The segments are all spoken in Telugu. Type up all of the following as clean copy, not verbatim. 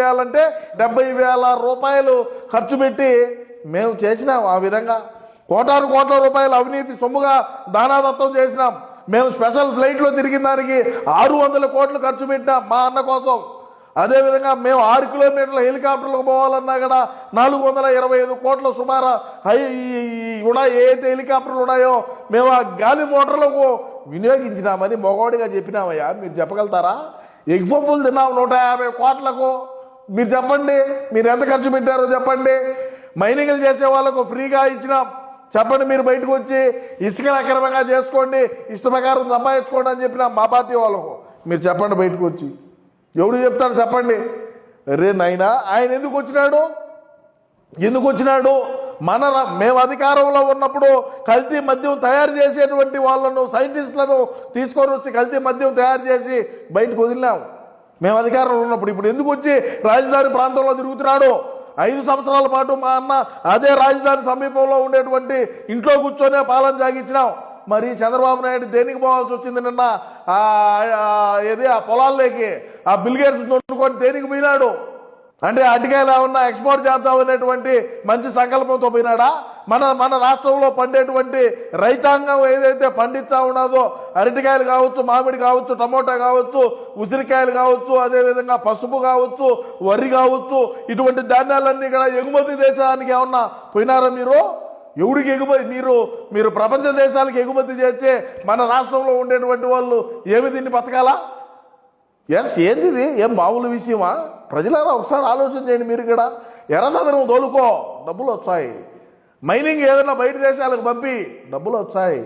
చేయాలంటే 70,000 రూపాయలు ఖర్చు పెట్టి మేము చేసినాం. ఆ విధంగా కోటాను కోట్ల రూపాయలు అవినీతి సొమ్ముగా దానాదత్తం చేసినాం. మేము స్పెషల్ ఫ్లైట్లో తిరిగిన దానికి 600 కోట్లు ఖర్చు పెట్టినాం మా అన్న కోసం. అదేవిధంగా మేము 6 కిలోమీటర్ల హెలికాప్టర్లకు పోవాలన్నా కూడా 425 కోట్ల సుమారు ఉన్నాయి. ఏదైతే హెలికాప్టర్లు ఉన్నాయో మేము ఆ గాలి మోటార్లకు వినియోగించినామని మొగోడిగా చెప్పినామయ్యా. మీరు చెప్పగలుగుతారా? ఎగ్ పప్పులు తిన్నాం 150 కోట్లకు. మీరు చెప్పండి, మీరు ఎంత ఖర్చు పెట్టారో చెప్పండి. మైనింగ్లు చేసే వాళ్ళకు ఫ్రీగా ఇచ్చినాం. చెప్పండి, మీరు బయటకు వచ్చి ఇసుకలు అక్రమంగా చేసుకోండి, ఇష్ట ప్రకారం సంపాదించుకోండి అని చెప్పినాం మా పార్టీ వాళ్ళకు. మీరు చెప్పండి బయటకు వచ్చి. ఎవడు చెప్తాడు చెప్పండి? రే నైనా ఆయన ఎందుకు వచ్చినాడు? మేము అధికారంలో ఉన్నప్పుడు కల్తీ మద్యం తయారు చేసేటువంటి వాళ్ళను, సైంటిస్టులను తీసుకొని వచ్చి కల్తీ మద్యం తయారు చేసి బయటకు వదిలినాం మేము అధికారంలో ఉన్నప్పుడు. ఇప్పుడు ఎందుకు వచ్చి రాజధాని ప్రాంతంలో తిరుగుతున్నాడు? 5 సంవత్సరాల పాటు మా అన్న అదే రాజధాని సమీపంలో ఉండేటువంటి ఇంట్లో కూర్చొనే పాలన సాగించినాం. మరి చంద్రబాబు నాయుడు దేనికి పోవాల్సి వచ్చింది? నిన్న ఆ పొలాల్లోకి ఆ బిల్గేట్స్ దొరుకుని దేనికి పోయినాడు? అంటే అరటికాయలు ఏమన్నా ఎక్స్పోర్ట్ చేద్దామనేటువంటి మంచి సంకల్పంతో పోయినాడా? మన రాష్ట్రంలో పండేటువంటి రైతాంగం ఏదైతే పండిస్తా ఉన్నదో, అరటికాయలు కావచ్చు, మామిడి కావచ్చు, టమోటా కావచ్చు, ఉసిరికాయలు కావచ్చు, అదేవిధంగా పసుపు కావచ్చు, వరి కావచ్చు, ఇటువంటి ధాన్యాలన్నీ కూడా ఎగుమతి దేశానికి ఏమన్నా పోయినారా మీరు? ఎవడికి ఎగుమతి? మీరు ప్రపంచ దేశాలకు ఎగుమతి చేస్తే మన రాష్ట్రంలో ఉండేటువంటి వాళ్ళు ఏమి దీన్ని బతకాలా? ఏంది ఇది? ఏం మామూలు విషయమా? ప్రజలారా ఒకసారి ఆలోచన చేయండి. మీరు ఇక్కడ ఎర్రసదనం తోలుకో, డబ్బులు వచ్చాయి. మైనింగ్ ఏదైనా బయట దేశాలకు పంపి, డబ్బులు వచ్చాయి.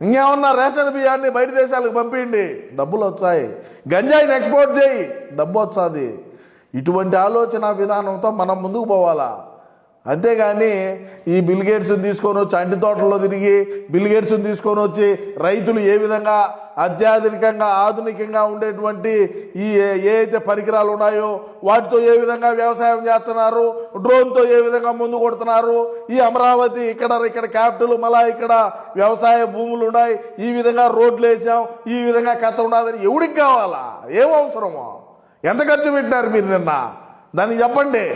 ఇంకేమన్నా రేషన్ బియ్యాన్ని బయట దేశాలకు పంపిండి, డబ్బులు వచ్చాయి. గంజాయిని ఎక్స్పోర్ట్ చేయి, డబ్బు వచ్చాది. ఇటువంటి ఆలోచన విధానంతో మనం ముందుకు పోవాలా. అంతేగాని ఈ బిల్గేట్స్ని తీసుకొని వచ్చి అంటి తోటల్లో తిరిగి బిల్గేట్స్ని తీసుకొని వచ్చి రైతులు ఏ విధంగా అత్యాధునికంగా ఆధునికంగా ఉండేటువంటి ఈ ఏదైతే పరికరాలు ఉన్నాయో వాటితో ఏ విధంగా వ్యవసాయం చేస్తున్నారు, డ్రోన్తో ఏ విధంగా ముందు కొడుతున్నారు, ఈ అమరావతి ఇక్కడ క్యాపిటల్, మళ్ళా ఇక్కడ వ్యవసాయ భూములు ఉన్నాయి, ఈ విధంగా రోడ్లు వేసాం, ఈ విధంగా కథ ఉన్నదని ఎవడికి కావాలా? ఏం అవసరమో? ఎంత ఖర్చు పెట్టినారు మీరు నిన్న? దాన్ని చెప్పండి.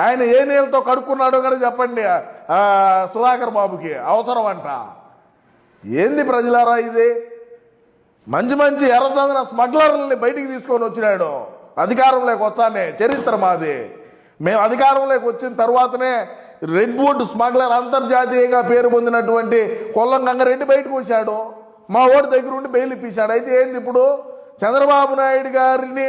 ఆయన ఏ నీళ్ళతో కడుక్కున్నాడో కూడా చెప్పండి. సుధాకర్ బాబుకి అవసరం అంట. ఏంది ప్రజలారా ఇది? మంచి ఎర్రచందన స్మగ్లర్లని బయటికి తీసుకొని వచ్చినాడు. అధికారంలోకి వచ్చానే చరిత్ర మాది. మేము అధికారంలోకి వచ్చిన తర్వాతనే రెడ్ బోర్డు స్మగ్లర్ అంతర్జాతీయంగా పేరు పొందినటువంటి కొల్లం గంగారెడ్డి బయటకు వచ్చాడు. మా ఓడి దగ్గర ఉండి బెయిల్ ఇప్పించాడు. అయితే ఏంది ఇప్పుడు? చంద్రబాబు నాయుడు గారిని